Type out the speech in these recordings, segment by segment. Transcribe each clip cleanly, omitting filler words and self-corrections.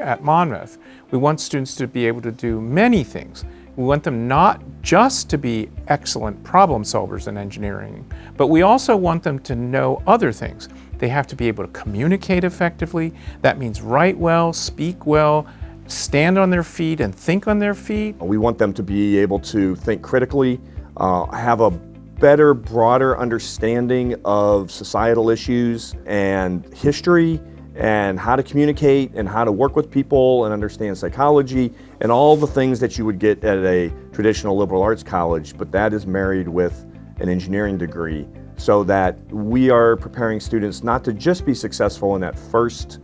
at Monmouth. We want students to be able to do many things. We want them not just to be excellent problem solvers in engineering, but we also want them to know other things. They have to be able to communicate effectively. That means write well, speak well, stand on their feet and think on their feet. We want them to be able to think critically, have a better, broader understanding of societal issues and history, and how to communicate and how to work with people and understand psychology and all the things that you would get at a traditional liberal arts college, but that is married with an engineering degree, so that we are preparing students not to just be successful in that first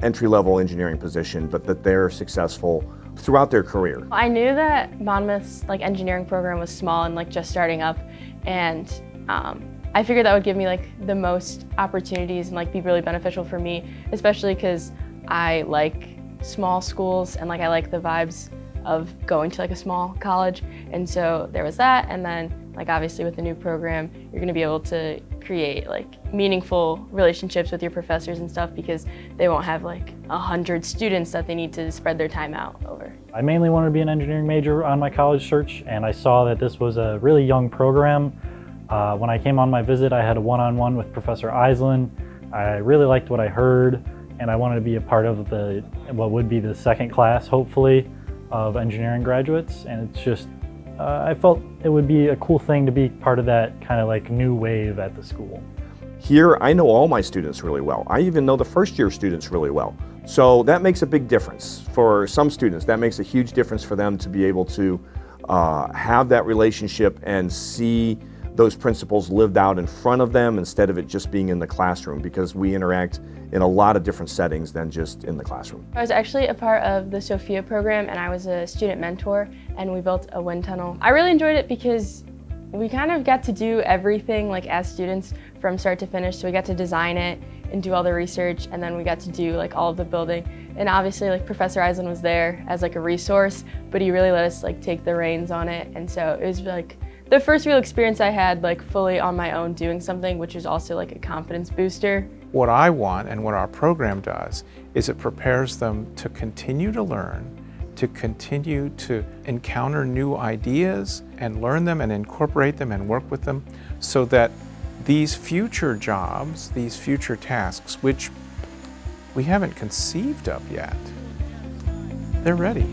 entry-level engineering position, but that they're successful throughout their career. I knew that Monmouth's engineering program was small and just starting up, and I figured that would give me the most opportunities and be really beneficial for me, especially because I like small schools and I like the vibes of going to a small college. And so there was that, and then obviously with the new program, you're going to be able to create meaningful relationships with your professors and stuff, because they won't have 100 students that they need to spread their time out over. I mainly wanted to be an engineering major on my college search, and I saw that this was a really young program. When I came on my visit, I had a one-on-one with Professor Iselin. I really liked what I heard, and I wanted to be a part of what would be the second class, hopefully, of engineering graduates. And it's just, I felt it would be a cool thing to be part of that kind of new wave at the school. Here, I know all my students really well. I even know the first-year students really well. So that makes a big difference. For some students, that makes a huge difference for them to be able to have that relationship and see those principles lived out in front of them instead of it just being in the classroom, because we interact in a lot of different settings than just in the classroom. I was actually a part of the SOFIA program, and I was a student mentor, and we built a wind tunnel. I really enjoyed it because we kind of got to do everything as students from start to finish. So we got to design it and do all the research, and then we got to do all of the building. And obviously Professor Eisen was there as a resource, but he really let us take the reins on it. And so it was the first real experience I had fully on my own doing something, which is also a confidence booster. What I want and what our program does is it prepares them to continue to learn, to continue to encounter new ideas and learn them and incorporate them and work with them, so that these future jobs, these future tasks, which we haven't conceived of yet, they're ready.